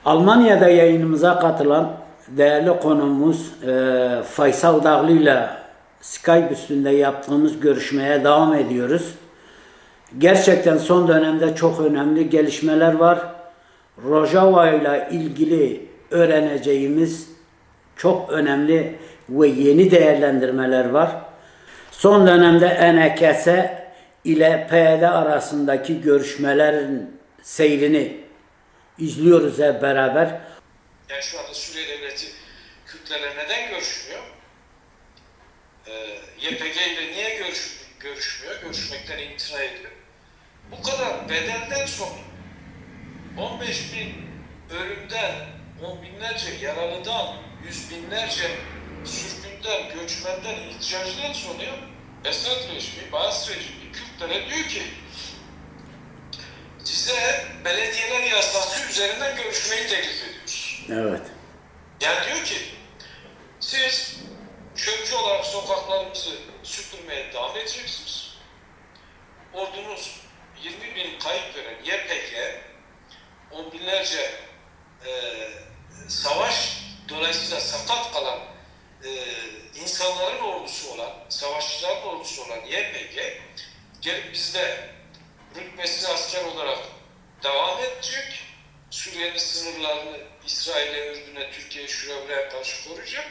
Almanya'da yayınımıza katılan değerli konuğumuz Faysal Dağlı ile Skype üstünde yaptığımız görüşmeye devam ediyoruz. Gerçekten son dönemde çok önemli gelişmeler var. Rojava ile ilgili öğreneceğimiz çok önemli ve yeni değerlendirmeler var. Son dönemde NKS ile PYD arasındaki görüşmelerin seyrini izliyoruz hep beraber. Yani şu anda Suriye Devleti Kürtlerle neden görüşmüyor? YPG ile niye görüşmüyor? Görüşmekten imtina ediyor. Bu kadar bedelden sonra 15 bin ölümden, 10 binlerce yaralıdan, 100 binlerce sürgünden, göçmenden, ilticacıdan sonra Esad rejimi, Baas rejimi Kürtlere diyor ki size belediyeler yasası üzerinden görüşmeyi teklif ediyoruz. Evet. Yani diyor ki siz çöpçü olarak sokaklarımızı süpürmeye devam edeceksiniz. Ordunuz 20 bin kayıp veren YPG, on binlerce savaş dolayısıyla sakat kalan insanların ordusu olan, savaşçıların ordusu olan YPG gelip bizde rütbesiz asker olarak devam edecek. Suriye'nin sınırlarını İsrail'e, Ürdün'e, Türkiye'ye, şuraya buraya karşı koruyacak.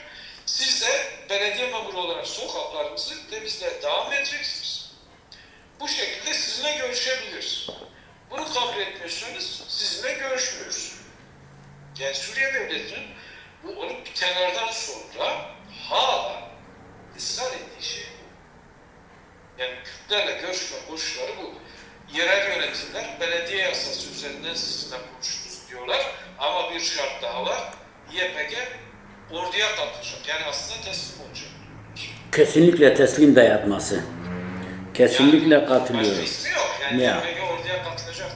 Siz de belediye memuru olarak sokaklarımızı temizlemeye devam edeceksiniz. Bu şekilde sizinle görüşebiliriz. Bunu kabul etmiyorsanız sizinle görüşmüyoruz. Yani Suriye Devleti'nin bu olup bitenlerden sonra hala ısrar ettiği şey bu. Yani Kürtlerle görüşme koşulları bu. Yerel yönetimler belediye yasası üzerinden sizinle konuşuruz diyorlar. Ama bir şart daha var. YPG orduya katılacak. Yani aslında teslim olacak. Kesinlikle teslim dayatması. Kesinlikle yani, katılıyorum. Başka ismi yok. Yani ya. YPG orduya katılacak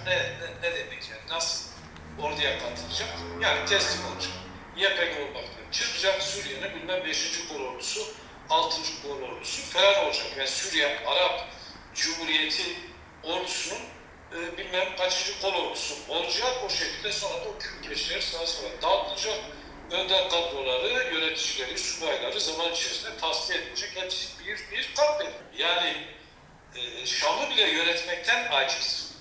ne demek yani? Nasıl orduya katılacak? Yani teslim olacak. YPG olmaktan çıkacak. Suriye'nin bilmem 5. kol ordusu, 6. kol ordusu falan olacak. Yani Suriye Arap Cumhuriyeti ordusunun bilmem kaçıncı kol ordusu olacak. O şekilde sonra da o Kürtleşler sağa sola dağıtılacak. Önder kadroları, yöneticileri, subayları zaman içerisinde tasfiye edilecek. Hepsi bir katledildi. Yani Şam'ı bile yönetmekten aciz.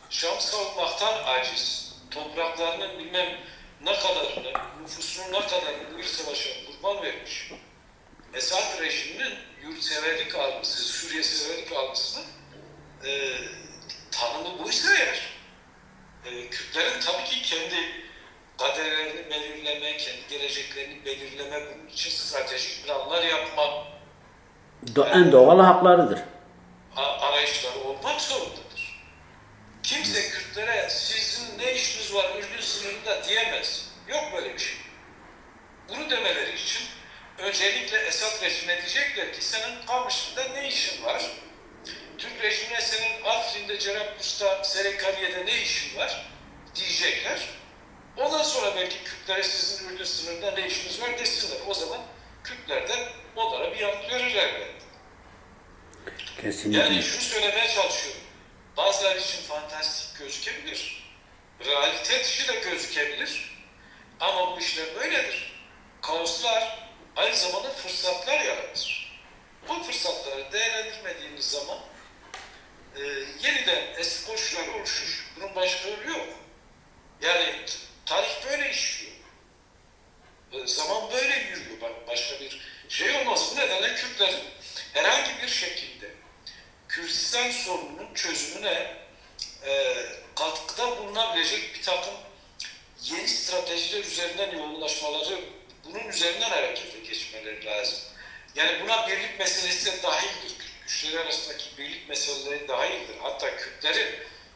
Şam savunmaktan aciz. Topraklarının bilmem ne kadarını, nüfusunun ne kadarını bu bir savaşa kurban vermiş. Esad rejiminin yurtseverlik algısı, Suriye severlik algısının tanımı buysa eğer, Kürtlerin tabii ki kendi kaderlerini belirleme, kendi geleceklerini belirleme, bunun için stratejik planlar yapma, En doğal haklarıdır. arayışları olmak zorundadır. Kimse Kürtlere sizin ne işiniz var Ürdün sınırında diyemez. Yok böyle bir şey. Bunu demeleri için öncelikle Esad rejimine diyecekler ki senin Kamışlı'da ne işin var? Türk rejimine senin Afrin'de, Cerablus'ta, Serekariye'de ne işin var diyecekler. Ondan sonra belki Kürtlere sizin Ürdün sınırında ne işiniz var desinler. O zaman Kürtler de onlara bir yanıt verirler belki. Kesinlikle. Yani şunu söylemeye çalışıyorum. Bazılar için fantastik gözükebilir. Realite dışı da gözükebilir. Ama bu işler böyledir. Kaoslar aynı zamanda fırsatlar yaratır. Bu fırsatları değerlendirmediğiniz zaman yeniden eski koşullar oluşur. Bunun başka yolu yok. Yani tarih böyle işliyor. Zaman böyle yürüyor. Başka bir şey olmaz. Bu nedenle Kürtlerin herhangi bir şekilde Kürdistan sorununun çözümüne katkıda bulunabilecek bir takım yeni stratejiler üzerinden yoğunlaşmaları, bunun üzerinden harekete geçmeleri lazım. Yani buna birlik meselesi de dahildir. Kürt güçleri arasındaki birlik meseleleri dahildir. Hatta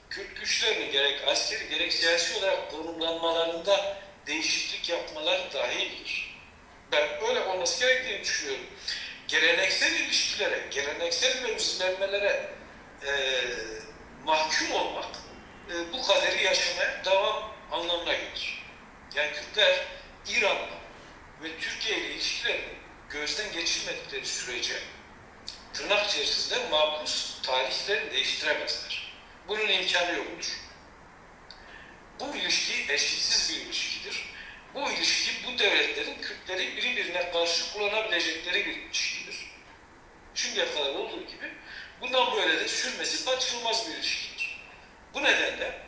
Kürt güçlerini gerek askeri gerek siyasi olarak konumlanmalarında değişiklik yapmaları dahildir. Ben öyle olması gerektiğini düşünüyorum. Geleneksel ilişkilere, geleneksel mevzilenmelere mahkum olmak bu kaderi yaşamaya devam anlamına gelir. Yani Kürtler İran'la ve Türkiye ile ilişkilerini gözden geçirmedikleri sürece tırnak içerisinde makus tarihlerini değiştiremezler. Bunun imkanı yoktur. bu ilişki eşitsiz bir ilişkidir. Bu ilişki bu devletlerin Kürtleri birbirine karşı kullanabilecekleri bir ilişkidir. Şimdiye kadar olduğu gibi bundan böyle de sürmesi kaçınılmaz bir ilişkidir. Bu nedenle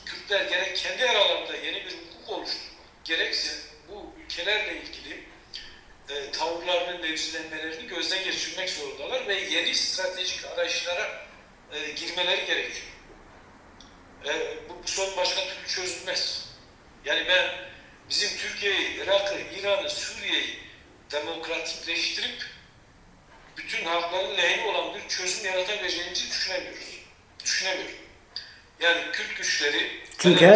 Kürtler gerek kendi aralarında yeni bir hukuk oluşturmak, gerekse bu ülkelerle ilgili tavırlarının mevzilenmelerini gözden geçirmek zorundalar ve yeni stratejik arayışlara girmeleri gerekiyor. Bu sorun başka türlü çözülmez. Yani ben bizim Türkiye'yi, Irak'ı, İran'ı, Suriye'yi demokratikleştirip bütün halkların lehine olan bir çözüm yaratabileceğimizi düşünemiyorum. Yani Kürt güçleri... Çünkü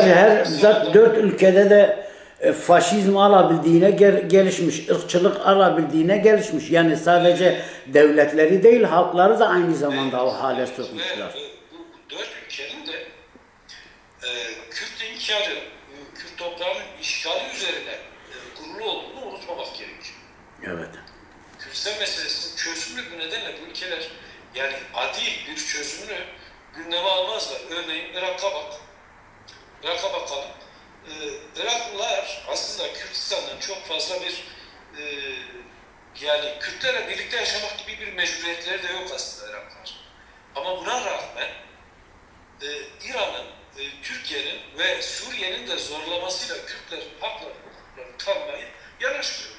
zaten 4 ülkede de faşizm alabildiğine gelişmiş, ırkçılık alabildiğine gelişmiş. Yani sadece devletleri değil, halkları da aynı zamanda o hale sokmuşlar. Bu 4 ülkenin de Kürt inkarı, Kürt toprağının işgali üzerine kurulu olduğunu unutmamak gerekiyor. Evet. Kürdistan meselesinin çözümü bu nedenle bu ülkeler yani adil bir çözümünü gündeme almazlar. Örneğin Irak'a bakalım. Iraklılar aslında Kürdistan'dan çok fazla bir yani Kürtlerle birlikte yaşamak gibi bir mecburiyetleri de yok aslında Iraklılar. Ama buna rağmen İran'ın, Türkiye'nin ve Suriye'nin de zorlamasıyla Kürtlerin haklarını, hukuklarını tanımayı yanaşmıyorlar.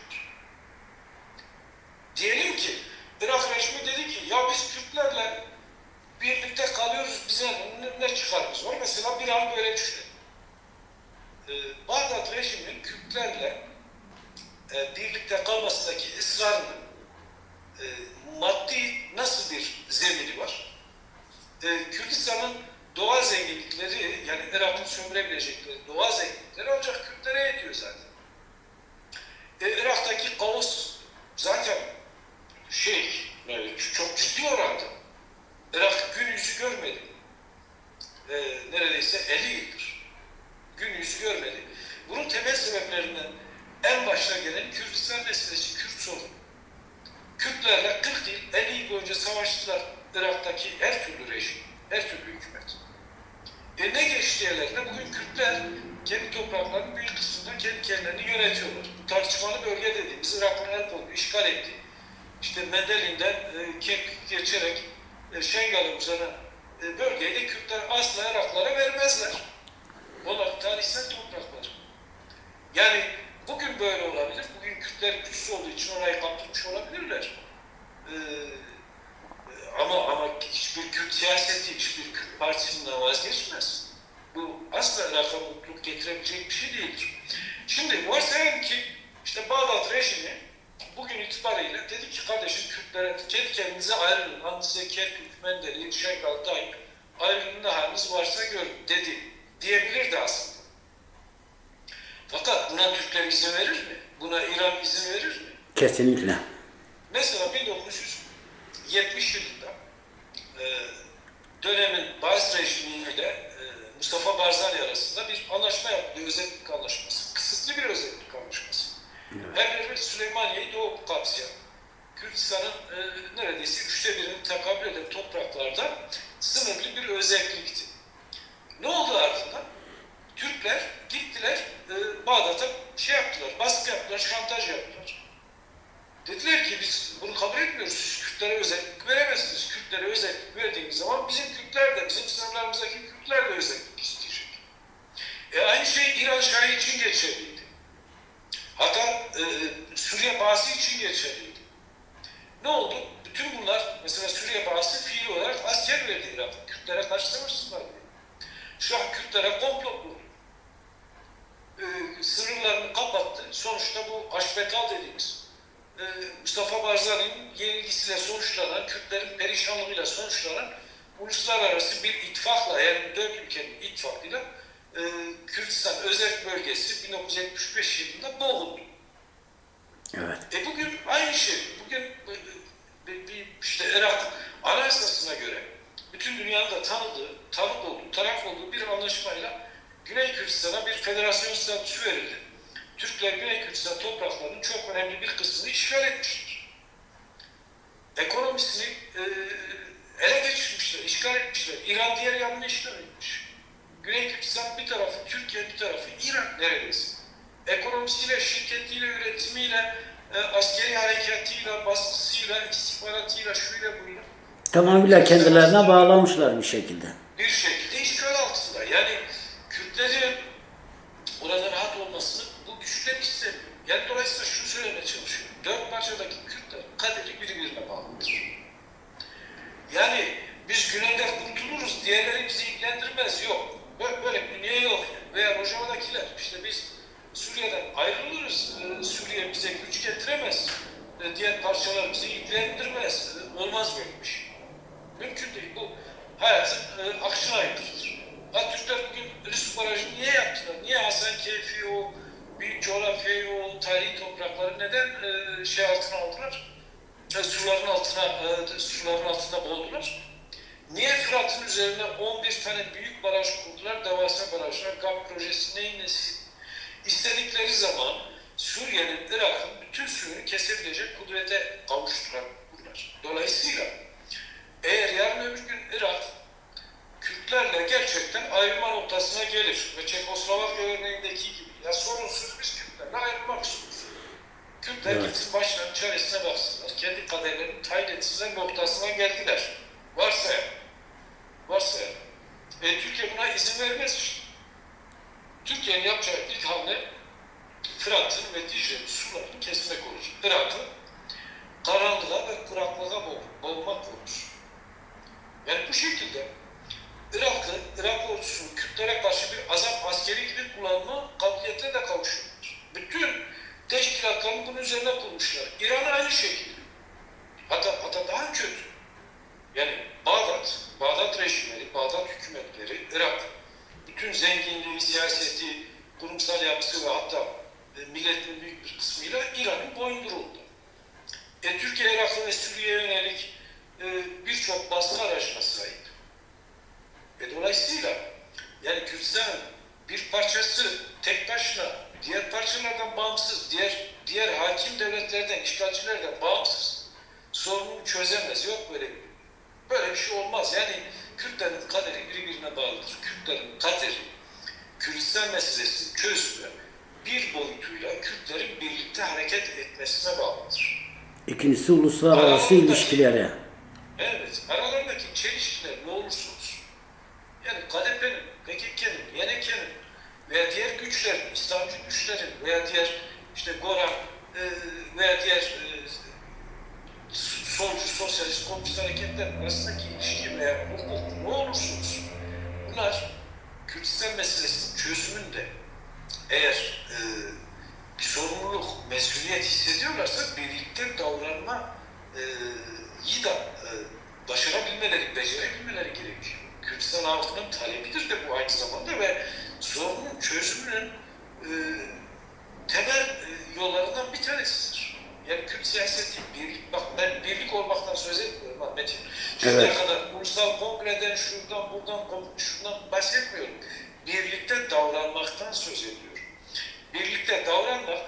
Diyelim ki Irak rejimi dedi ki ya biz Kürtlerle birlikte kalıyoruz, bize ne çıkarımız var? Mesela bir an böyle düşünelim. Bağdat rejiminin Kürtlerle birlikte kalmasındaki ısrarının maddi nasıl bir zemini var? Kürdistan'ın doğal zenginlikleri, yani Irak'ın sömürebilecekleri doğal zenginlikleri ancak Kürtlere yetiyor zaten. Irak'taki kaos zaten çok ciddi oranda. Irak gün yüzü görmedi. Neredeyse 50 yıldır gün yüzü görmedi. Bunun temel sebeplerinden en başta gelen Kürdistan meselesi, Kürt sorunu. Kürtlerle 40 yıl, 50 yıl boyunca savaştılar Irak'taki her türlü rejim, her türlü hükümet. Ne geçti ellerine? Bugün Kürtler kendi topraklarının büyük kısmında kendi kendilerini yönetiyorlar. Bu tartışmalı bölge dediğimiz Irak'ın el kolu işgal etti. İşte Mendelin'den Kerkük geçerek Şengal'a uzanan bölgeyi de Kürtler asla Iraklara vermezler. Onlar tarihsel topraklar. Yani bugün böyle olabilir. Bugün Kürtler güçsüz olduğu için orayı kaptırmış olabilirler. Ama hiçbir Kürt siyaseti, hiçbir Kürt partisinden vazgeçmez. Bu asla Irak'a mutluluk getirebilecek bir şey değildir. Şimdi varsayalım ki işte Bağdat rejimi bugün itibariyle dedi ki kardeşim Kürtlere kendi kendinize ayrılın. Size Kerkük, Mendeli, Şengal, Tayyip ayrılın ne haliniz varsa görün dedi. Diyebilirdi aslında. Fakat buna Türkler izin verir mi? Buna İran izin verir mi? Kesinlikle. Mesela 1970 yılında dönemin Baas rejimiyle Mustafa Barzani arasında bir anlaşma yaptı. Özellik anlaşması. Kısıtlı bir özellik anlaşması. Her bir Süleymaniye'yi doğu kapsayan Kürdistan'ın neredeyse 1/3'ine tekabül eden topraklarda sınırlı bir özellikti. Ne oldu ardından? Türkler gittiler Bağdat'a baskı yaptılar, şantaj yaptılar. Dediler ki biz bunu kabul etmiyoruz. Siz Kürtlere özellik veremezsiniz. Kürtlere özellik verdiğimiz zaman bizim Kürtler de, bizim sınırlarımızdaki Kürtler de özellik isteyecek. Aynı şey İran Şahı için geçerliydi. Hatta Suriye Bağısı için geçerliydi. Ne oldu? Bütün bunlar, mesela Suriye Bağısı fiili olarak asker verdi Irak'a. Kürtlere karşı savaşsınlar diye. Şu an Kürtlere komplo kurdu. Sınırlarını kapattı. Sonuçta bu Haşbekal dediğimiz Mustafa Barzani'nin yenilgisiyle sonuçlanan, Kürtlerin perişanlığıyla sonuçlanan uluslararası bir ittifakla, yani 4 ülkenin ittifakıyla Kürdistan özel bölgesi 1975 yılında boğuldu. Evet. Bugün aynı şey. Bugün işte Irak Anayasası'na göre bütün dünyanın da tanık olduğu, taraf olduğu bir anlaşmayla Güney Kürdistan'a bir federasyon statüsü verildi. Türkler Güney Kürdistan topraklarının çok önemli bir kısmını işgal etmişler. Ekonomisini ele geçirmişler, işgal etmişler. İran diğer yanını işgal etmiş. Güney Kürdistan bir tarafı, Türkiye bir tarafı, İran neredeyse. Ekonomisiyle, şirketiyle, üretimiyle, askeri harekatıyla, baskısıyla, istihbaratıyla, şuyla buyla. Tamamıyla kendilerine bağlamışlar bir şekilde. Bir şekilde işgal altında. Yani Kürtlerin orada rahat olmasını bu güçler istemiyor. Yani dolayısıyla şunu söylemeye çalışıyorum. Dört parçadaki Kürtler kaderi birbirine bağlıdır. Yani biz Güney'den kurtuluruz, diğerleri bizi ilgilendirmez. Yok. Böyle bir dünya yok. Veya Rojava'dakiler, işte biz Suriye'den ayrılırız, Suriye bize güç getiremez, diğer parçalar bizi ilgilendirmez. Olmaz böyle bir şey. Mümkün değil. Bu hayatın akışına aykırıdır. Türkler bugün Rüsuk Barajı'nı niye yaptılar? Niye Hasankeyf'i, o büyük coğrafyayı, o tarihi toprakları neden şey altına aldılar? Suların altında boğdular. Niye Fırat'ın üzerine 11 tane büyük baraj kurdular, devasa barajlar, GAP projesi neyin nesi? İstedikleri zaman Suriye'nin, Irak'ın bütün suyunu kesebilecek kudrete kavuştular bunlar. Dolayısıyla eğer yarın öbür gün Irak Kürtlerle gerçekten ayrılma noktasına gelir ve Çekoslovakya örneğindeki gibi ya sorunsuz biz Kürtlerle ayrılmak istiyoruz. Kürtler gitsin başlarının çaresine baksınlar. Kendi kaderlerini tayin etsinler noktasına geldiler. Varsayalım. Türkiye buna izin vermez işte. Türkiye'nin yapacağı ilk hamle Fırat'ın ve Dicle'nin sularını kesmek olur. Irak'ı karanlığa ve kuraklığa boğmak olur. Yani bu şekilde Irak ordusunun Kürtlere karşı bir azap askeri gibi kullanma kabiliyetine de kavuşuyorlar. Bütün teşkilatlarını bunun üzerine kurmuşlar. İran aynı şekilde. Hatta daha kötü. Yani Bağdat rejimleri, Bağdat hükümetleri, Irak, bütün zenginliği, siyaseti, kurumsal yapısı ve hatta milletin büyük bir kısmıyla İran'ın boyunduruldu. Türkiye, Irak'a ve Suriye'ye yönelik birçok baskı aracına sahip. Dolayısıyla yani Kürdistan'ın bir parçası tek başına diğer parçalardan bağımsız, diğer hakim devletlerden, işgalcilerden bağımsız sorunu çözemez. Yok böyle bir şey olmaz. Yani Kürtlerin kaderi birbirine bağlıdır. Kürtlerin kaderi, Kürdistan meselesinin çözümü bir boyutuyla Kürtlerin birlikte hareket etmesine bağlıdır. İkincisi uluslararası ilişkilere. Evet, aralarındaki çelişkiler ne olursa olsun. Yani KDP'nin, PKK'nin, YNK'nin veya diğer güçlerin, İslamcı güçlerin veya diğer işte GORA veya diğer solcu, sosyalist, komünist hareketler arasındaki ilişki veya hukuk ne olursa olsun bunlar Kürdistan meselesinin çözümünde eğer bir sorumluluk, mesuliyet hissediyorlarsa birlikte davranma iyi da başarabilmeleri, becerebilmeleri gerekiyor. Kürdistan halkının talebidir de bu aynı zamanda ve sorunun çözümünün temel yollarından bir tanesidir. Yani Kürt siyaseti, ben birlik olmaktan söz etmiyorum Metin. Şimdiye kadar ulusal kongreden, şuradan bahsetmiyorum. Birlikte davranmaktan söz ediyorum. Birlikte davranmak,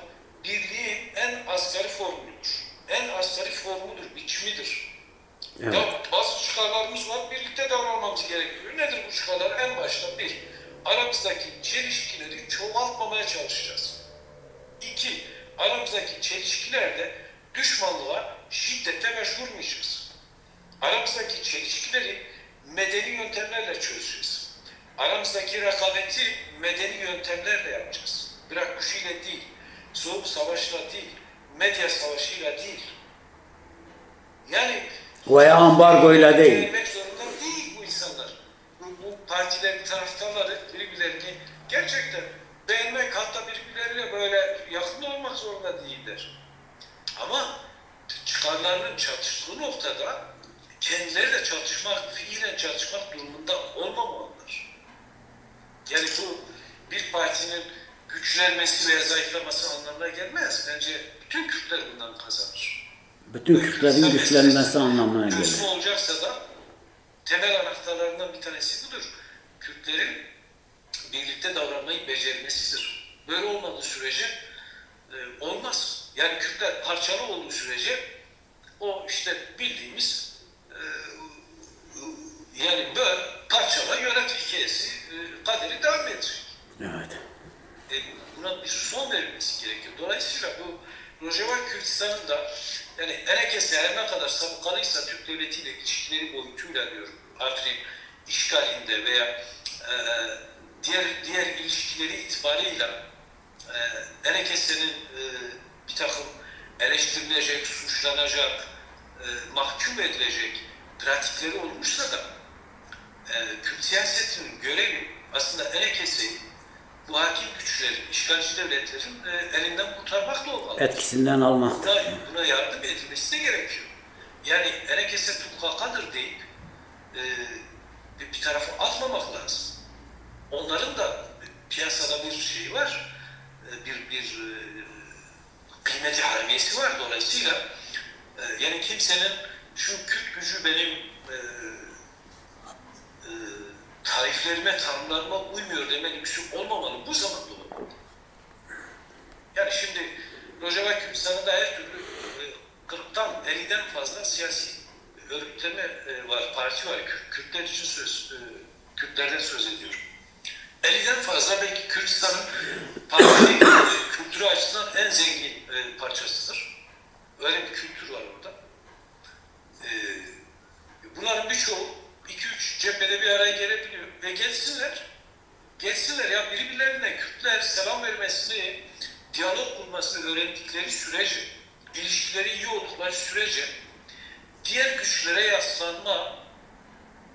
birliğin en asgari formüdür. En asgari formudur, biçimidir. Evet. Ya bazı çıkarlarımız var, birlikte davranmamız gerekiyor. Nedir bu çıkarlar? En başta aramızdaki çelişkileri çoğaltmamaya çalışacağız. 2, aramızdaki çelişkilerde düşmanlığa, şiddete başvurmayacağız. Aramızdaki çelişkileri medeni yöntemlerle çözeceğiz. Aramızdaki rekabeti medeni yöntemlerle yapacağız. Bırak gücüyle değil, soğuk savaşla değil, medya savaşıyla değil. Yani veya ambargoyla değil. Gelmek zorunda değil bu insanlar. Bu partilerin taraftarları birbirlerini gerçekten beğenmek, hatta birbirleriyle böyle yakın olmak zorunda değiller. Ama çıkarlarının çatıştığı noktada kendileri de fiilen çatışmak durumunda olmamalılar. Yani bu bir partinin güçlenmesi veya zayıflaması anlamına gelmez. Bence bütün Kürtler bundan kazanır. Bütün Kürtlerin güçlenmesi anlamına gelir. Çözüm olacaksa da temel anahtarlarından bir tanesi budur. Kürtlerin birlikte davranmayı becermesidir. Böyle olmadığı sürece olmaz. Yani Kürtler parçalı olduğu sürece o işte bildiğimiz yani böyle parçala yönet hikayesi kaderi devam edecek. Evet. Buna bir son verilmesi gerekiyor. Dolayısıyla bu Rojava Kürdistan'ın da yani Erekesi her ne kadar sabıkalıysa Türk devletiyle ilişkileri boyutuyla diyorum Afrin işgalinde veya diğer ilişkileri itibarıyla Erekese'nin bir takım eleştirilecek, suçlanacak, mahkum edilecek pratikleri olmuşsa da Kürt siyasetinin görevi aslında Erekese'yi bu hakim güçlerin, işgalci devletlerin elinden kurtarmak da olmalı. Etkisinden almak. Buna yardım edilmesi de gerekiyor. Yani Erekese PKK'dır deyip bir tarafa atmamak lazım. Onların da piyasada bir şeyi var, bir kıymeti hariciyesi var. Dolayısıyla yani kimsenin şu Kürt gücü benim tariflerime, tanımlarıma uymuyor demeli bir şey olmamalı. Bu zamanda olmalı. Yani şimdi Rojava Kürdistan'da her türlü 40'tan 50'den fazla siyasi örgütleme var, parti var. Kürtler için Kürtlerden söz ediyorum. 50'den fazla belki Kürdistan'ın parti kültürü açısından en zengin parçasıdır. Öyle bir kültür var orada. Bunların birçoğu 2-3 cephede bir araya gelebiliyor. Ve gelsinler ya birbirlerine Kürtler selam vermesini, diyalog kurmasını öğrendikleri sürece, ilişkileri iyi oldukları sürece diğer güçlere yaslanma,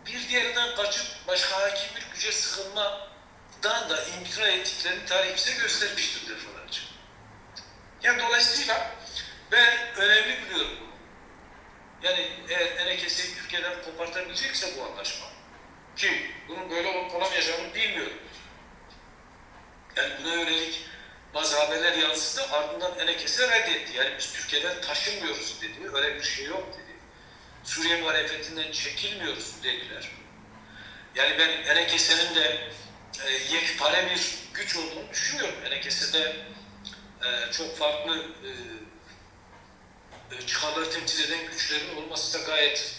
bir diğerinden kaçıp başka hakim bir güce sıkılmadan da imtina ettiklerini tarih bize göstermiştir defalarca. Yani dolayısıyla ben önemli biliyorum bunu. Yani eğer Erekese'yi Türkiye'den kopartabilecekse bu anlaşma, ki bunun böyle olup olamayacağını bilmiyorum. Yani buna yönelik bazı haberler yansıdı, ardından Erekese reddetti. Yani biz Türkiye'den taşınmıyoruz dedi, öyle bir şey yok dedi. Suriye muhalefetinden çekilmiyoruz dediler. Yani ben Erekese'nin de yekpare bir güç olduğunu düşünüyorum. Erekese'de çok farklı çıkarları temsil eden güçlerin olması da gayet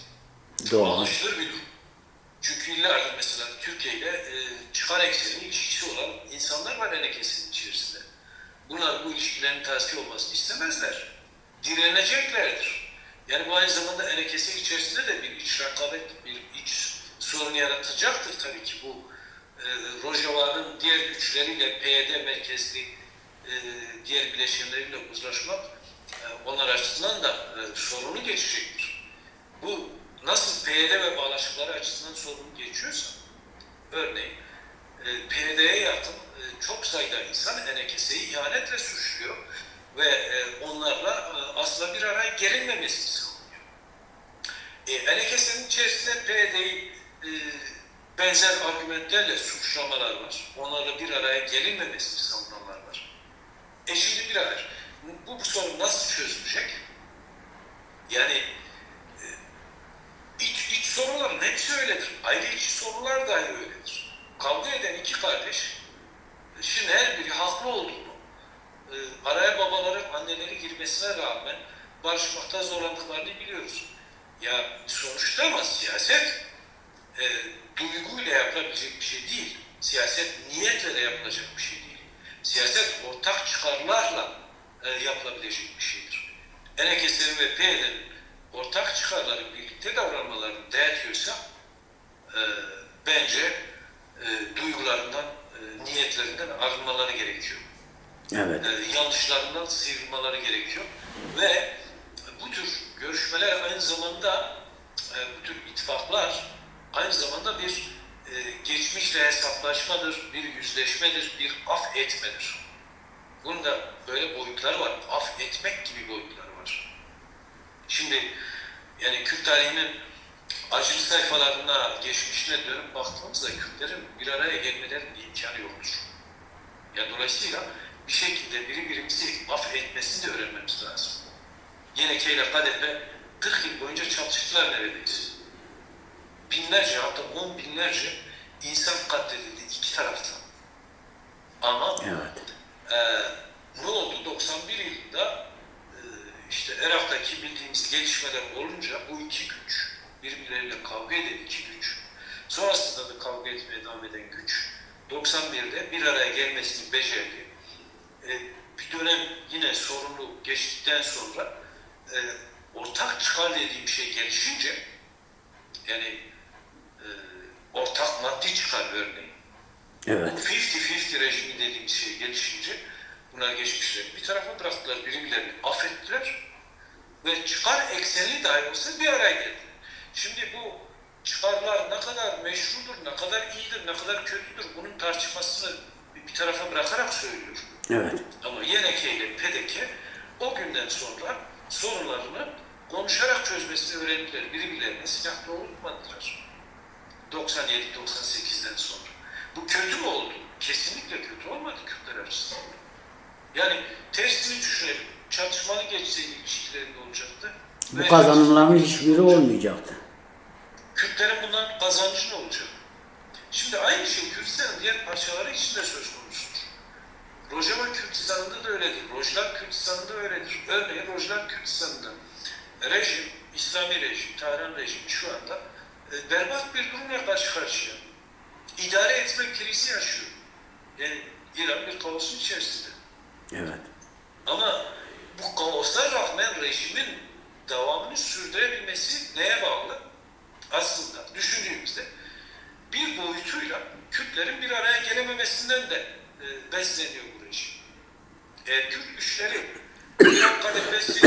anlaşılır bir durum. Çünkü yıllardır mesela Türkiye ile çıkar ekseni ilişkisi olan insanlar var Erekese'nin içerisinde. Bunlar bu ilişkilerin tasfiye olmasını istemezler. Direneceklerdir. Yani bu aynı zamanda Erekese içerisinde de bir iç rekabet, bir iç sorun yaratacaktır tabii ki bu Rojava'nın diğer güçleriyle PYD merkezli diğer bileşenleriyle uzlaşmak onlar açısından da sorunu geçecektir. Bu nasıl PYD ve bağlaşıkları açısından sorunu geçiyorsa, örneğin PYD'ye yakın çok sayıda insan Erekese'yi ihanetle suçluyor ve onlarla asla bir araya gelinmemesini savunuyor. Erekese'nin içerisinde PYD'yi benzer argümanlarla suçlamalar var. Onlarla bir araya gelinmemesini savunanlar var. Şimdi birader, bu sorun nasıl çözülecek? Yani iç soruların hepsi öyledir. Ayrı içi sorular dahi öyledir. Kavga eden iki kardeş, şimdi her biri haklı olduğunu, araya babaların, anneleri girmesine rağmen barışmakta zorlandıklarını biliyoruz. Ya sonuçta ama siyaset duyguyla yapılabilecek bir şey değil. Siyaset niyetle de yapılacak bir şey değil. Siyaset ortak çıkarlarla yapılabilecek bir şeydir. Erekese'nin ve PYD'nin ortak çıkarları birlikte davranmalarını dayatıyorsa bence duygularından, niyetlerinden arınmaları gerekiyor. Evet. Yanlışlarından sıyrılmaları gerekiyor. Ve bu tür görüşmeler aynı zamanda, bu tür ittifaklar aynı zamanda bir geçmişle hesaplaşmadır, bir yüzleşmedir, bir af etmedir. Bunun da böyle boyutları var. Af etmek gibi boyutları var. Şimdi yani Kürt tarihinin acılı sayfalarına, geçmişine dönüp baktığımızda Kürtlerin bir araya gelmelerinin imkanı yoktur. Yani dolayısıyla bir şekilde birbirimizi af etmesini de öğrenmemiz lazım. YNK ile KDP 40 yıl boyunca çatıştılar neredeyse. Binlerce, hatta 10 binlerce insan katledildi iki taraftan. Ama Evet. ne oldu? 91 yılında işte Irak'taki bildiğimiz gelişmeler olunca bu iki güç, birbirleriyle kavga eden iki güç, sonrasında da kavga etmeye devam eden güç, 91'de bir araya gelmesini becerdi. Bir dönem yine sorunu geçtikten sonra ortak çıkar dediğim şey gelişince, yani ortak maddi çıkar örneğin. Evet. Bu 50-50 rejimi dediğimiz şey gelişince buna geçmişler. Bir tarafa bıraktılar, birbirlerini affettiler ve çıkar eksenli dahi olsa bir araya geldiler. Şimdi bu çıkarlar ne kadar meşrudur, ne kadar iyidir, ne kadar kötüdür bunun tartışmasını bir tarafa bırakarak söylüyor. Evet. Ama YNK ile PDK o günden sonra sorunlarını konuşarak çözmesini öğrendiler. Birbirlerine silah doğrultmadılar. 97-98'den sonra. Bu kötü mü oldu? Kesinlikle kötü olmadı Kürtler açısından. Yani tersini düşünelim. Çatışmalı geçseydi ilişkilerinde olacaktı. Bu kazanımların hiçbiri olmayacaktı. Kürtlerin bundan kazancı ne olacak? Şimdi aynı şey Kürdistan'ın diğer parçaları için de söz konusudur. Rojava Kürdistan'da da öyledir. Rojlar Kürdistan'da öyledir. Örneğin Rojlar Kürdistan'da rejim, İslami rejim, Tahran rejimi şu anda berbat bir durumla karşı karşıya. İdare etme krizi yaşıyor. Yani İran bir kaosun içerisinde. Evet. Ama bu kaoslara rağmen rejimin devamını sürdürebilmesi neye bağlı? Aslında düşündüğümüzde bir boyutuyla Kürtlerin bir araya gelememesinden de besleniyor bu rejim. Eğer Kürt güçleri İran kadefesi,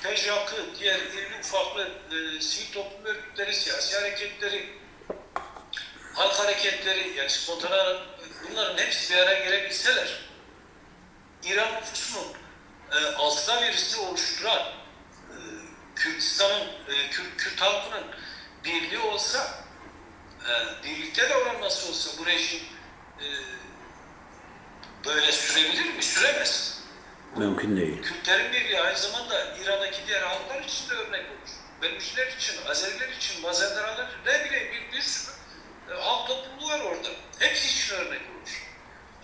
PJAK'ı, diğer irili ufaklı sivil toplum örgütleri, siyasi hareketleri, halk hareketleri, yani spontane, bunların hepsi bir araya gelebilseler, İran nüfusunun altıda birisini oluşturan Kürdistan'ın, Kürt halkının birliği olsa, birlikte davranması olsa bu rejim böyle sürebilir mi? Süremez. Mümkün değil. Kürtlerin birliği aynı zamanda İran'daki diğer halklar için de örnek olur. Belüçler için, Azeriler için, Mazendaralar, ne bileyim bir sürü halk topluluğu var orada. Hepsi için örnek olur.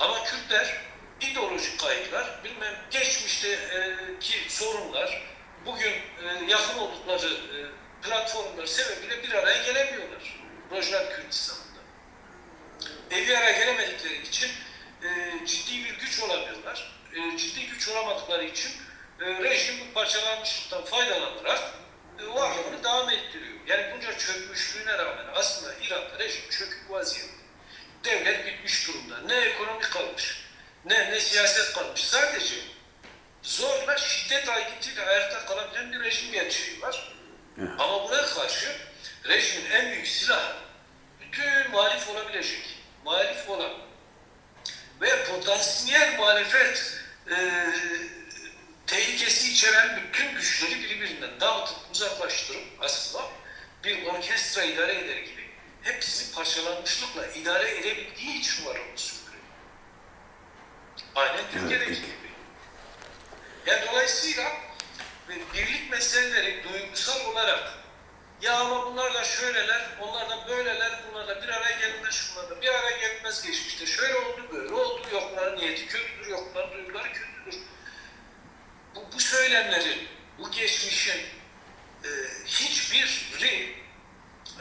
Ama Kürtler ideolojik kayıplar, bilmem geçmişteki sorunlar, bugün yakın oldukları platformlar sebebiyle bir araya gelemiyorlar. Rojava Kürdistan'da. Bir araya gelemedikleri için ciddi bir güç olamıyorlar. Ciddi güç olamadıkları için rejim bu parçalanmışlıktan faydalanarak varlığını devam ettiriyor. Yani bunca çökmüşlüğüne rağmen aslında İran'da rejim çökük vaziyette. Devlet bitmiş durumda. Ne ekonomi kalmış, ne siyaset kalmış. Sadece zorla şiddet aygıtıyla ayakta kalabilen bir rejim gerçeği var. Evet. Ama buna karşı rejimin en büyük silahı bütün muhalif olabilecek, muhalif olan ve potansiyel muhalefet tehlikesi içeren bütün güçleri birbirinden dağıtıp uzaklaştırıp aslında bir orkestra idare eder gibi hepsini parçalanmışlıkla idare edebildiği için var onu sürdürüyor. Aynen Türkiye'deki gibi. Yani dolayısıyla birlik meseleleri duygusal olarak ya ama bunlar da şöyleler, onlar da böyleler, bunlar da bir araya gelmez, şunlar da bir araya gelmez geçmişte. Şöyle oldu, böyle oldu, yok bunların niyeti kötüdür, yok bunların duyguları kötüdür. Bu söylemlerin, bu geçmişin hiçbiri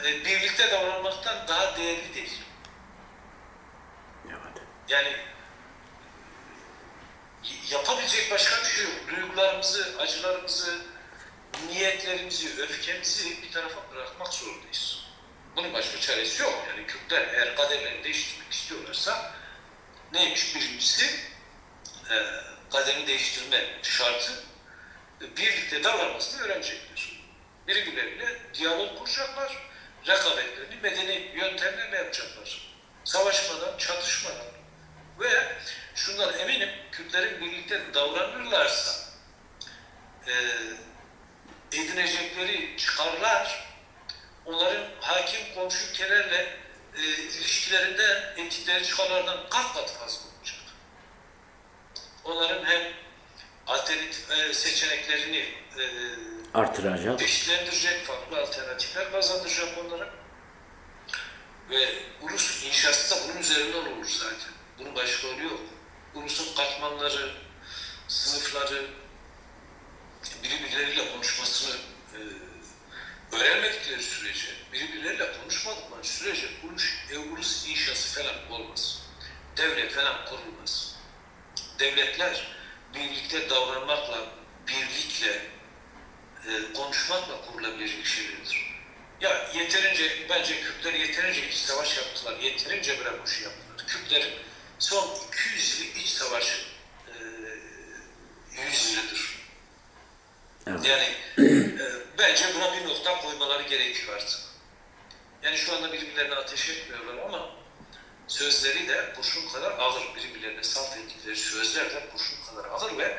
birlikte davranmaktan daha değerli değil. Evet. Yani yapabilecek başka bir şey yok. Duygularımızı, acılarımızı, niyetlerimizi, öfkemizi bir tarafa bırakmak zorundayız. Bunun başka çaresi yok. Yani Kürtler eğer kaderlerini değiştirmek istiyorlarsa neymiş? Birincisi kaderini değiştirme şartı birlikte davranmasını öğrenecekler. Birbirleriyle diyalog kuracaklar. Rekabetlerini medeni yöntemlerle yapacaklar. Savaşmadan, çatışmadan. Ve şundan eminim, Kürtlerin birlikte davranırlarsa edinecekleri çıkarlar, onların hakim komşu ülkelerle ilişkilerinde ettikleri çıkarlardan kat kat fazla olacak. Onların hem alternatif seçeneklerini artıracak, çeşitlendirecek, farklı alternatifler kazandıracak onlara. Ve ulus inşası da bunun üzerinden olur zaten. Bunun başka yolu yok. Ulusun katmanları, sınıfları, birbirleriyle konuşmasını öğrenmedikleri sürece, birbirleriyle konuşmadıkları sürece ulus inşası falan olmaz. Devlet falan kurulmaz. Devletler birlikte davranmakla, birlikle konuşmakla kurulabilecek şeylerdir. Ya yeterince, bence Kürtler yeterince iç savaş yaptılar, yeterince bırakmış yaptılar. Kürtlerin son 200 yıl iç savaş 100 yılıdır. Evet. Yani bence buna bir nokta koymaları gerekiyor artık. Yani şu anda birbirlerine ateş etmiyorlar ama sözleri de kurşun kadar ağır. Birbirlerine sarf ettikleri sözler de kurşun kadar ağır ve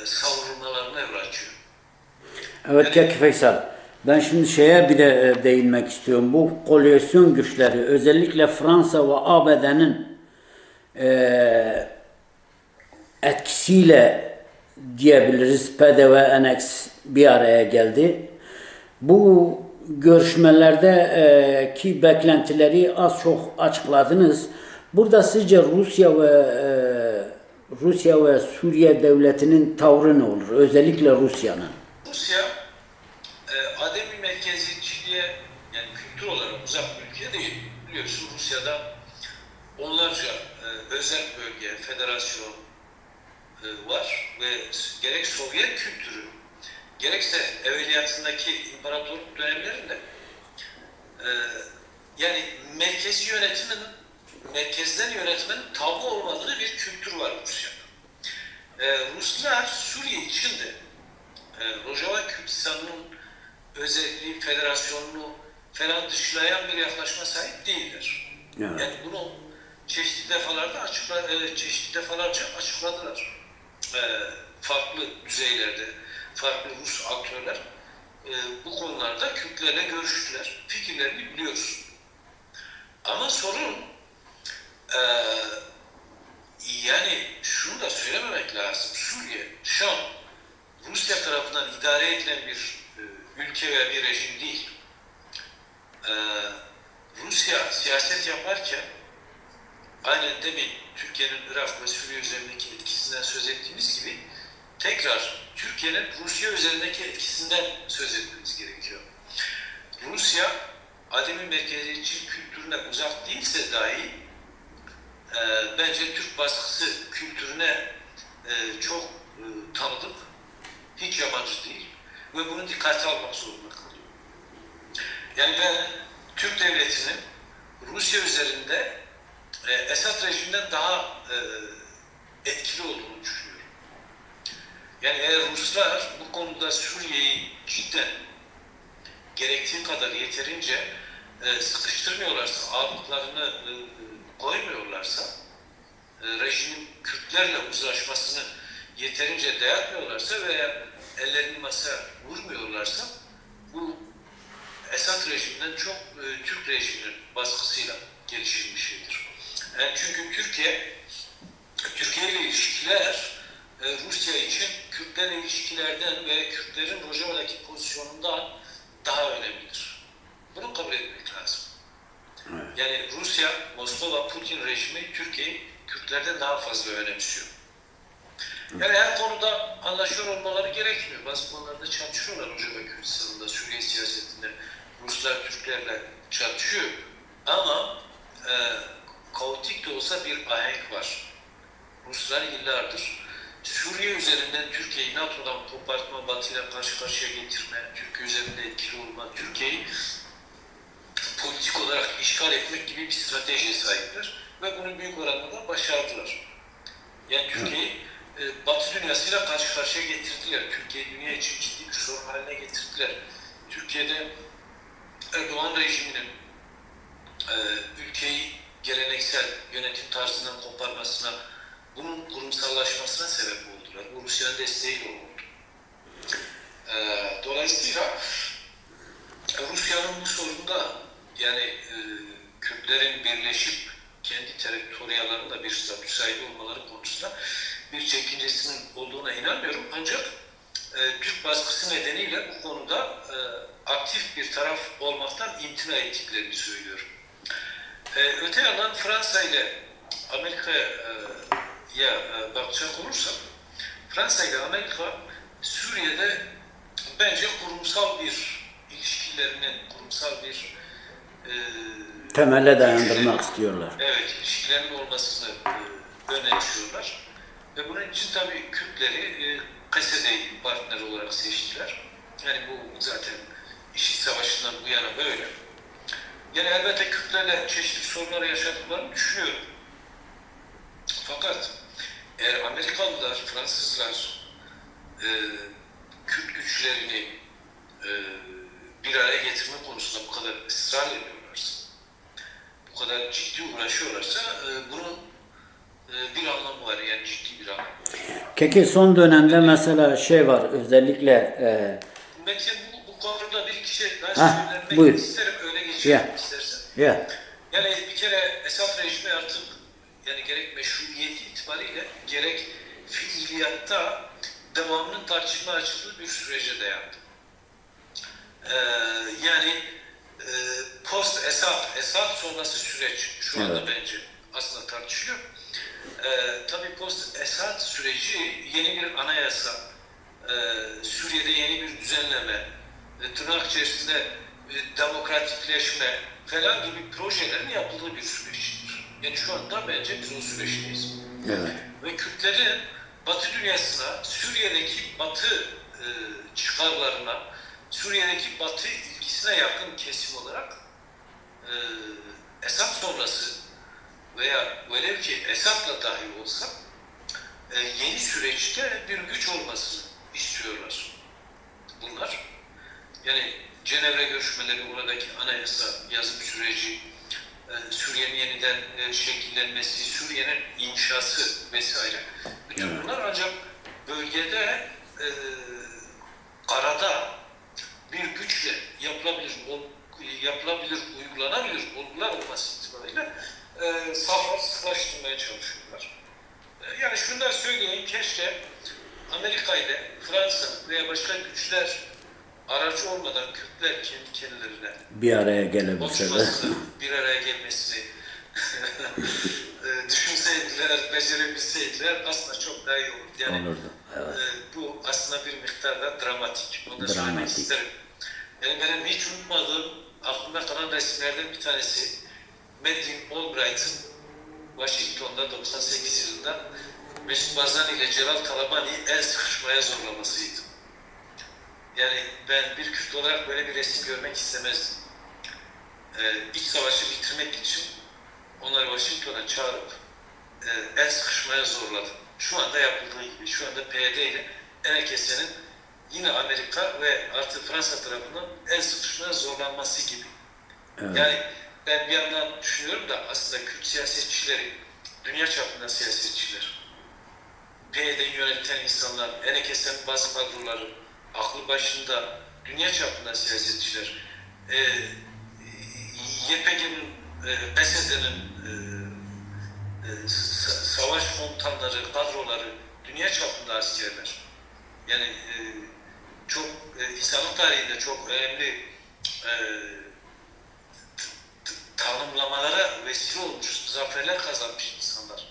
savrulmalarına yol açıyor. Evet Keki Faysal. Ben şimdi şeye bir de değinmek istiyorum. Bu koalisyon güçleri özellikle Fransa ve ABD'nin etkisiyle diyebiliriz PD ve NX bir araya geldi. Bu görüşmelerde ki beklentileri az çok açıkladınız. Burada sizce Rusya ve Suriye devletinin tavrı ne olur? Özellikle Rusya'nın. Rusya ademi merkeziyetçiliğe yani kültür olarak uzak bir ülke değil. Biliyorsun Rusya'da onlarca özel bölge, federasyon var ve gerek Sovyet kültürü gerekse evveliyatındaki imparatorluk dönemlerinde yani merkezi yönetimin, merkezden yönetmenin tabu olmadığı bir kültür var Rusya'da. Ruslar Suriye içinde Rojava Kürdistan'ın özelliği, federasyonunu falan dışlayan bir yaklaşma sahip değiller. Evet. Yani bunu çeşitli defalarca açıkladılar. Farklı düzeylerde, farklı Rus aktörler bu konularda Kürtlerle görüştüler. Fikirlerini biliyoruz. Ama sorun yani şunu da söylememek lazım. Suriye, Şam, Rusya tarafından idare edilen bir ülke veya bir rejim değil. Rusya siyaset yaparken aynen demin Türkiye'nin Irak ve Suriye üzerindeki etkisinden söz ettiğimiz gibi tekrar Türkiye'nin Rusya üzerindeki etkisinden söz etmemiz gerekiyor. Rusya ademi merkeziyetçi kültürüne uzak değilse dahi bence Türk baskısı kültürüne çok tanıdık, hiç yabancı değil ve bunu dikkate almak zorunda kalıyor. Yani ben Türk devletinin Rusya üzerinde Esad rejiminden daha etkili olduğunu düşünüyorum. Yani eğer Ruslar bu konuda Suriye'yi cidden gerektiği kadar yeterince sıkıştırmıyorlarsa, ağırlıklarını koymuyorlarsa, rejimin Kürtlerle uzlaşmasını yeterince dayatmıyorlarsa veya ellerini masaya vurmuyorlarsa bu Esad rejiminden çok Türk rejiminin baskısıyla gelişir bir şeydir. Yani çünkü Türkiye ile ilişkiler Rusya için Kürtlerle ilişkilerden ve Kürtlerin Rojava'daki pozisyonundan daha önemlidir. Bunu kabul etmek lazım. Evet. Yani Rusya, Moskova, Putin rejimi Türkiye'yi Kürtlerden daha fazla önemsiyor. Yani her konuda anlaşıyor olmaları gerekmiyor. Bazı konularda çatışıyorlar Rojava Kürdistan'da, Suriye siyasetinde. Ruslar Türklerle çatışıyor. Ama kaotik de olsa bir ahenk var. Ruslar yıllardır Suriye üzerinden Türkiye'yi NATO'dan kopartma, Batı ile karşı karşıya getirme, Türkiye üzerinde etkili olma, Türkiye'yi politik olarak işgal etmek gibi bir stratejiye sahipler ve bunu büyük oranda başardılar. Yani Türkiye'yi Batı dünyasıyla karşı karşıya getirdiler. Türkiye'yi dünya için ciddi bir sorun haline getirdiler. Türkiye'de Erdoğan rejiminin ülkeyi geleneksel yönetim tarzından koparmasına, bunun kurumsallaşmasına sebep oldular. Bu Rusya'nın desteğiyle oldu. Dolayısıyla Rusya'nın bu sorunda yani Kürtlerin birleşip kendi teritoryalarında bir statü sahibi olmaları konusunda bir çekincesinin olduğuna inanmıyorum. Ancak Türk baskısı nedeniyle bu konuda aktif bir taraf olmaktan imtina ettiklerini söylüyorum. Öte yandan Fransa ile Amerika'ya bakacak olursam, Fransa ile Amerika Suriye'de bence kurumsal bir ilişkilerinin, kurumsal bir Temelle dayandırmak istiyorlar. Evet, ilişkilerin olmasını önemsiyorlar. Ve bunun için tabii Kürtleri KSD partner olarak seçtiler. Yani bu zaten IŞİD Savaşı'ndan bu yana böyle. Yani elbette Kürtlerle çeşitli sorunlar yaşadıklarını düşünüyorum. Fakat eğer Amerikalılar, Fransızlar Kürt güçlerini bir araya getirme konusunda bu kadar ısrar ediyorlarsa, bu kadar ciddi uğraşıyorlarsa bunun bir anlamı var, yani ciddi bir anlamı var. Peki son dönemde mesela şey var özellikle Belki bu konuda bir iki şey daha söylemek buyur. isterim, öyle geçelim istersen. Yeah. Yani bir kere Esad rejimi artık yani gerek meşruiyeti itibariyle gerek fiiliyatta devamının tartışma açıldığı bir sürece dayandı. Yani post Esad sonrası süreç şu anda bence aslında tartışılıyor. Tabii post Esad süreci yeni bir anayasa, Suriye'de yeni bir düzenleme, tırnak içerisinde demokratikleşme falan gibi projelerin yapıldığı bir süreçtir. Yani şu anda bence biz o süreçteyiz. Evet. Ve Kürtlerin Batı dünyasına, Suriye'deki Batı çıkarlarına, Suriye'deki Batı ilgisine yakın kesim olarak Esad sonrası veya velev ki Esad'la dahi olsa yeni süreçte bir güç olmasını istiyorlar bunlar. Yani Cenevre görüşmeleri, oradaki anayasa yazım süreci, Suriye'nin yeniden şekillenmesi, Suriye'nin inşası vesaire. Bütün bunlar ancak bölgede karada bir güçle yapılabilir, uygulanabilir olgular olması itibariyle safları sıklaştırmaya çalışıyorlar. Yani şunu da söyleyeyim, keşke Amerika ile Fransa veya başka güçler aracı olmadan Kürtler kendi kendilerine Bir araya gelebilseler. konuşmasını, bir araya gelmesini düşünseydiler, becerebilseydiler aslında çok daha iyi olurdu. Yani Olurdu. Evet. bu aslında bir miktarda dramatik. Onu da söylemek Dramatik. isterim. Yani benim hiç unutmadığım, aklımda kalan resimlerden bir tanesi Madeleine Albright'ın Washington'da 98 yılında Mesut Barzani ile Celal Talabani'yi el sıkışmaya zorlamasıydı. Yani ben bir Kürt olarak böyle bir resim görmek istemezdim. İç savaşı bitirmek için onları Washington'a çağırıp el sıkışmaya zorladı. Şu anda yapıldığı gibi, şu anda PYD ile NKS'nin yine Amerika ve artık Fransa tarafından el sıkışmaya zorlanması gibi. Evet. Yani ben bir yandan düşünüyorum da aslında Kürt siyasetçileri, dünya çapında siyasetçiler, PYD'yi yöneten insanlar, NKS'nin bazı kadroları, aklı başında dünya çapında siyasetçiler, YPG'nin, PSD'nin savaş komutanları, kadroları, dünya çapında askerler. Yani çok insanlık tarihinde çok önemli tanımlamalara vesile olmuş, zaferler kazanmış insanlar.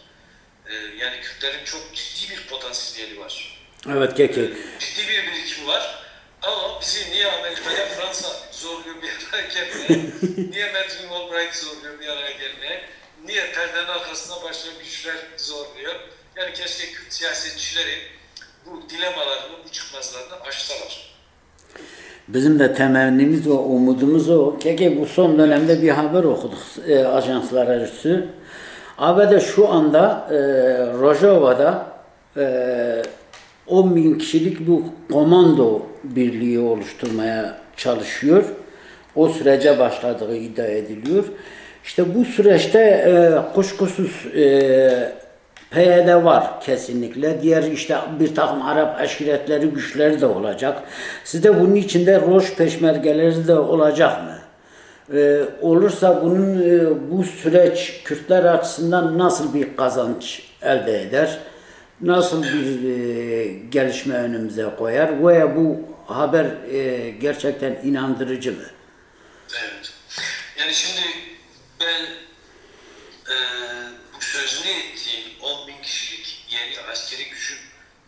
Yani Kürtlerin çok ciddi bir potansiyeli var. Evet Keke. Ciddi bir birikimi var. Ama bizi niye Amerika ile Fransa zorluyor bir araya gelmeye? Niye Madeleine Albright zorluyor bir araya gelmeye? Niye perdenin arkasında başka güçler zorluyor? Yani keşke Kürt siyasetçileri bu dilemalarını, bu çıkmazlarını aşsalar. Bizim de temennimiz o, umudumuz o. Keke bu son dönemde bir haber okuduk ajanslar arası. ABD şu anda Rojava'da 10 bin kişilik bu komando birliği oluşturmaya çalışıyor. O sürece başladığı iddia ediliyor. İşte bu süreçte kuşkusuz PYD var kesinlikle. Diğer işte bir takım Arap aşiretleri güçleri de olacak. Sizde bunun içinde Roj peşmergeleri de olacak mı? Olursa bunun bu süreç Kürtler açısından nasıl bir kazanç elde eder? Nasıl bir gelişme önümüze koyar? Veya bu haber gerçekten inandırıcı mı? Evet. Yani şimdi ben bu sözünü ettiğim 10 bin kişilik yeni askeri gücün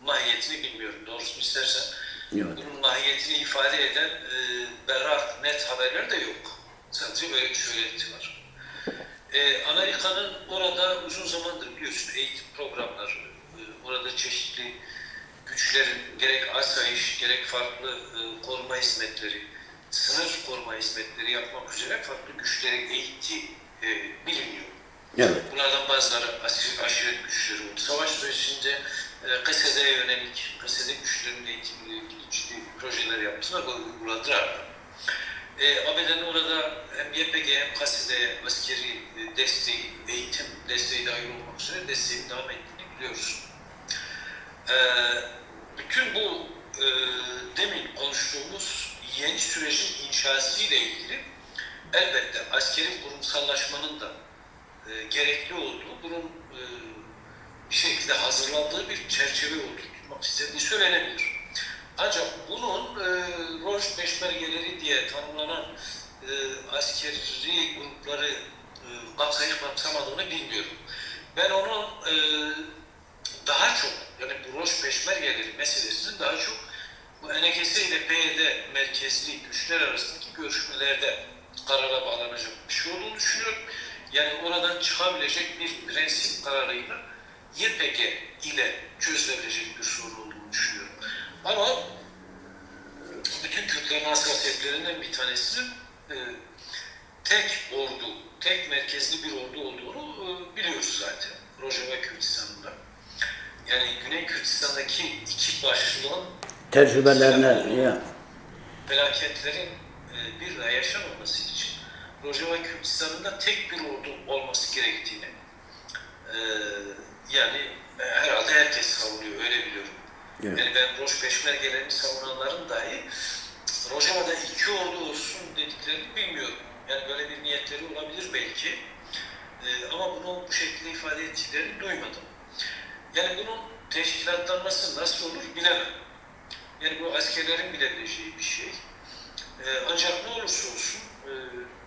mahiyetini bilmiyorum. Doğrusunu istersen Evet. bunun mahiyetini ifade eden berrak, net haberler de yok. Sadece böyle bir söylenti var. Amerika'nın orada uzun zamandır biliyorsun eğitim programları, orada çeşitli güçlerin gerek asayiş, gerek farklı koruma hizmetleri, sınır koruma hizmetleri yapmak üzere farklı güçleri eğittiği biliniyor. Evet. Bunlardan bazıları aşiret güçleri oldu. Savaş sürecinde KSD'ye yönelik, KSD güçlerinin eğitimiyle ilgili ciddi projeler yaptılar ve uyguladılar. ABD'nin orada hem YPG hem KSD'ye askeri desteği, eğitim desteği dahil olmak üzere desteğin devam ettiğini biliyoruz. Bütün bu demin konuştuğumuz yeni sürecin inşası ile ilgili elbette askeri kurumsallaşmanın da gerekli olduğu, bunun bir şekilde hazırlandığı bir çerçeve oluşturmak istediği söylenebilir. Ancak bunun Roj peşmergeleri diye tanımlanan askeri grupları kapsayıp kapsamadığını bilmiyorum. Ben onun daha çok, yani bu Roj peşmergeleri meselesinin daha çok bu NKS ile PYD merkezli güçler arasındaki görüşmelerde karara bağlanacak bir şey olduğunu düşünüyorum. Yani oradan çıkabilecek bir prensip kararıyla YPG ile çözülebilecek bir sorun olduğunu düşünüyorum. Ama bütün Kürtlerin hassasiyetlerinden bir tanesinin tek ordu, tek merkezli bir ordu olduğunu biliyoruz zaten Rojava Kürdistan'da. Yani Güney Kürdistan'daki iki başlığın Tecrübelerine felaketlerin bir daha yaşanmaması için Rojava Kürdistan'ın da tek bir ordu olması gerektiğini yani herhalde herkes savunuyor, öyle biliyorum. evet. Yani ben Roj peşmergelerini savunanların dahi Rojava'da iki ordu olsun dediklerini bilmiyorum. Yani böyle bir niyetleri olabilir belki. Ama bunu bu şekilde ifade ettiklerini duymadım. Yani bunun teşkilatlanması nasıl olur bilemem. Yani bu askerlerin bilebileceği bir şey. Ancak ne olursa olsun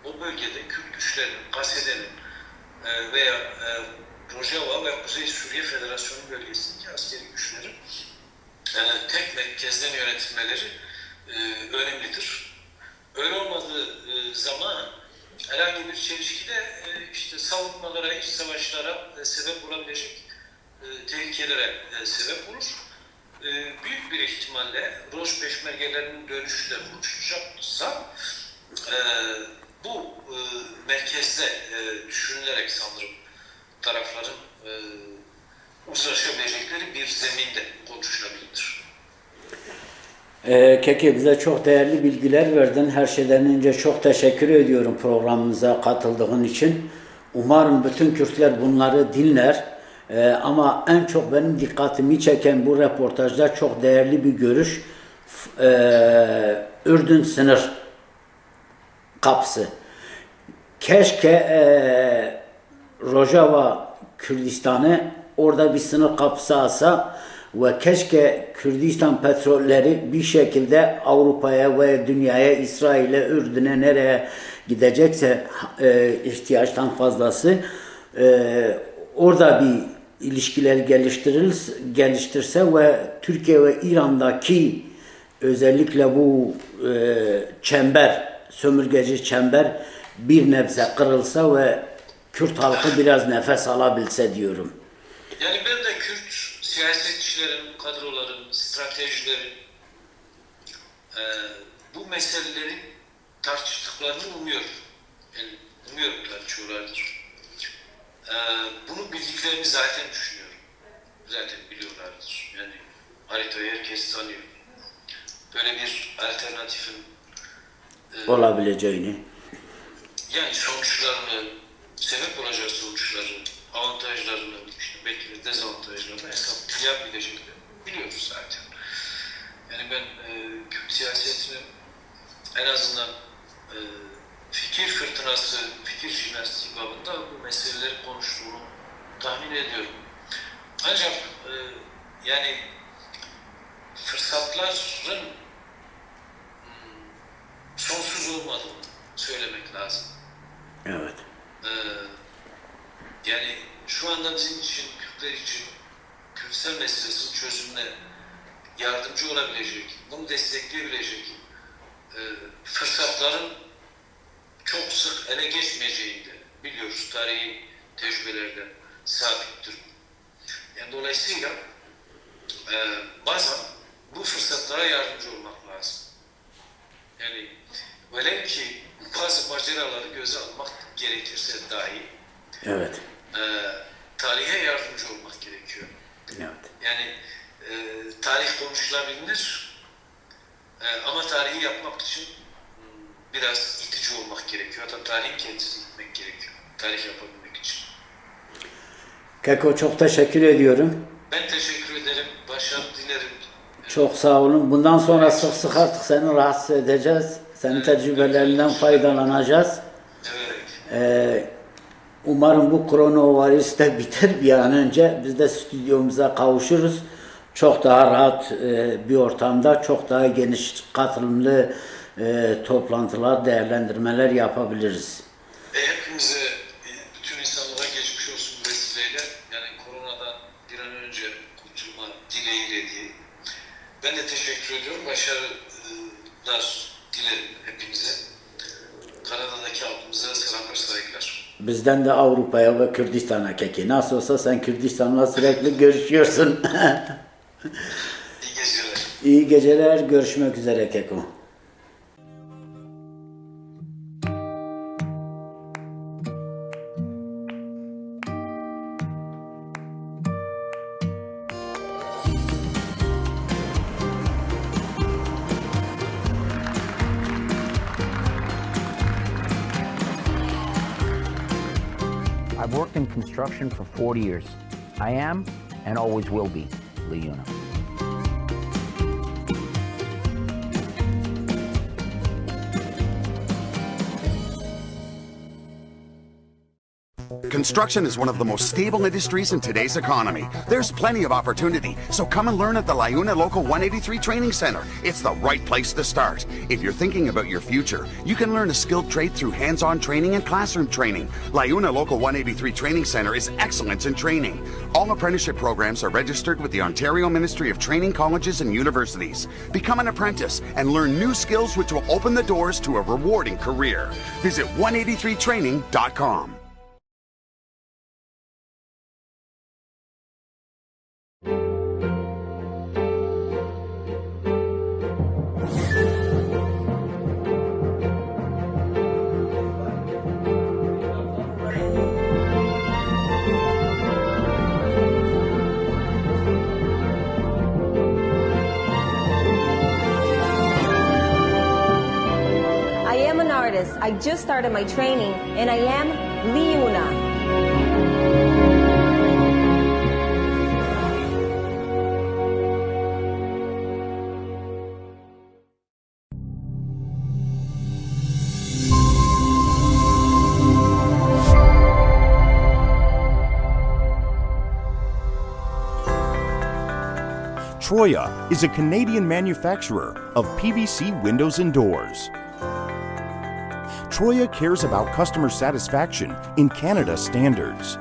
o bölgede Kürt güçlerin, KSD'nin veya Rojava ve Kuzey Suriye Federasyonu bölgesindeki askeri güçlerin tek merkezden yönetilmeleri önemlidir. Öyle olmadığı zaman herhangi bir çelişkide işte savunmalara, iç savaşlara sebep olabilecek tehlikelere sebep olur. Büyük bir ihtimalle Roj peşmergelerinin dönüşü de konuşacaksa bu merkezde düşünülerek sanırım tarafların uzlaşabilecekleri bir zeminde konuşulabilir. Keke bize çok değerli bilgiler verdin. Her şeyden önce çok teşekkür ediyorum programımıza katıldığın için. Umarım bütün Kürtler bunları dinler. Ama en çok benim dikkatimi çeken bu röportajda çok değerli bir görüş. Ürdün sınır kapısı. Keşke Rojava Kürdistan'ı orada bir sınır kapısı alsa ve keşke Kürdistan petrolleri bir şekilde Avrupa'ya ve dünyaya, İsrail'e, Ürdün'e nereye gidecekse ihtiyaçtan fazlası orada bir ilişkiler geliştirse ve Türkiye ve İran'daki özellikle bu sömürgeci çember bir nebze kırılsa ve Kürt halkı biraz nefes alabilse diyorum. Yani ben de Kürt siyasetçilerin, kadroların, stratejilerin bu meseleleri tartıştıklarını umuyorum. Yani umuyorum tartışıyorlardır. Bunu bildiklerini zaten düşünüyorum. Zaten biliyorlardır. Yani haritayı herkes tanıyor. Böyle bir alternatifin Olabileceğini. yani sonuçlarını, sebep olacak sonuçları, avantajlarını, işte belki de dezavantajlarını hesaplayabileceklerini biliyoruz zaten. Yani ben Kürt siyasetinin en azından fikir fırtınası, fikir jimnastiği babında bu meseleleri konuştuğunu tahmin ediyorum. Ancak yani fırsatların sonsuz olmadığını söylemek lazım. Evet. Yani şu anda bizim için, Kürtler için Kürtsel meselesinin çözümüne yardımcı olabilecek, bunu destekleyebilecek fırsatların çok sık ele geçmeyeceğini de biliyoruz. Tarihi tecrübelerden sabittir. Yani dolayısıyla bazen bu fırsatlara yardımcı olmak lazım. Yani velev ki bazı maceraları göze almak gerekirse dahi Evet. tarihe yardımcı olmak gerekiyor. Evet. Yani tarih konuşulabilir ama tarihi yapmak için biraz itici olmak gerekiyor. Hatta tarihin kendisini gitmek gerekiyor. Tarih yapabilmek için. Keko, çok teşekkür ediyorum. Ben teşekkür ederim. Başarı dilerim. Çok sağ olun. Bundan sonra sık sık artık seni rahatsız edeceğiz. Senin tecrübelerinden faydalanacağız. Evet. Umarım bu koronavirüs de biter bir an önce. Biz de stüdyomuza kavuşuruz. Çok daha rahat bir ortamda, çok daha geniş katılımlı toplantılar, değerlendirmeler yapabiliriz. Hepimize, bütün insanlara geçmiş olsun bu vesileyle. Yani koronadan bir an önce kurtulma dileğiyle diye. Ben de teşekkür ediyorum. Başarılar dilerim hepinize. Kanada'daki halkımıza selamlar, saygılar. Bizden de Avrupa'ya ve Kürdistan'a Keki. Nasıl olsa sen Kürdistan'la sürekli görüşüyorsun. İyi geceler. İyi geceler. Görüşmek üzere Keko. I've worked in construction for 40 years. I am, and always will be, LiUNA. Construction is one of the most stable industries in today's economy. There's plenty of opportunity, so come and learn at the LiUNA Local 183 Training Center. It's the right place to start. If you're thinking about your future, you can learn a skilled trade through hands-on training and classroom training. LiUNA Local 183 Training Center is excellence in training. All apprenticeship programs are registered with the Ontario Ministry of Training Colleges and Universities. Become an apprentice and learn new skills which will open the doors to a rewarding career. Visit 183training.com. I am an artist. I just started my training, and I am LiUNA. Troya is a Canadian manufacturer of PVC windows and doors. Troya cares about customer satisfaction in Canada standards.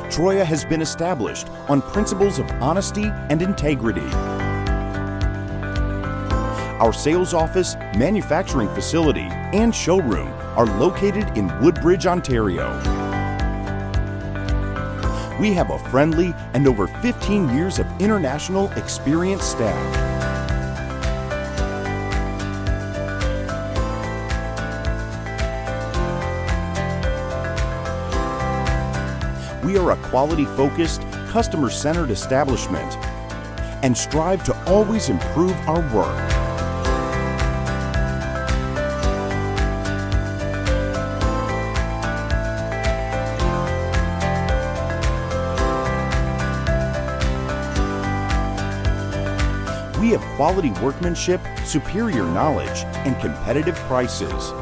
Troya has been established on principles of honesty and integrity. Our sales office, manufacturing facility, and showroom are located in Woodbridge, Ontario. We have a friendly and over 15 years of international experienced staff. We are a quality-focused, customer-centered establishment and strive to always improve our work. We have quality workmanship, superior knowledge, and competitive prices.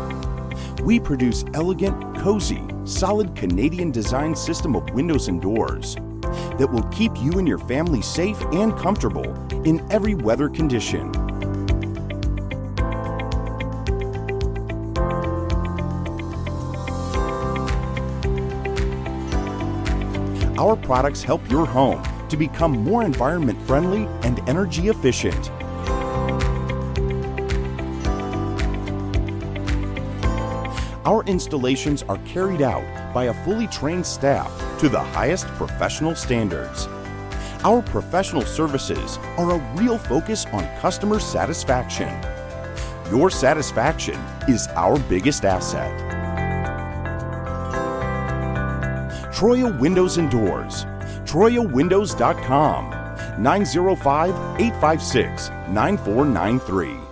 We produce elegant, cozy, solid Canadian design system of windows and doors that will keep you and your family safe and comfortable in every weather condition. Our products help your home to become more environment friendly and energy efficient. Our installations are carried out by a fully trained staff to the highest professional standards. Our professional services are a real focus on customer satisfaction. Your satisfaction is our biggest asset. Troya Windows and Doors. TroyaWindows.com. 905-856-9493.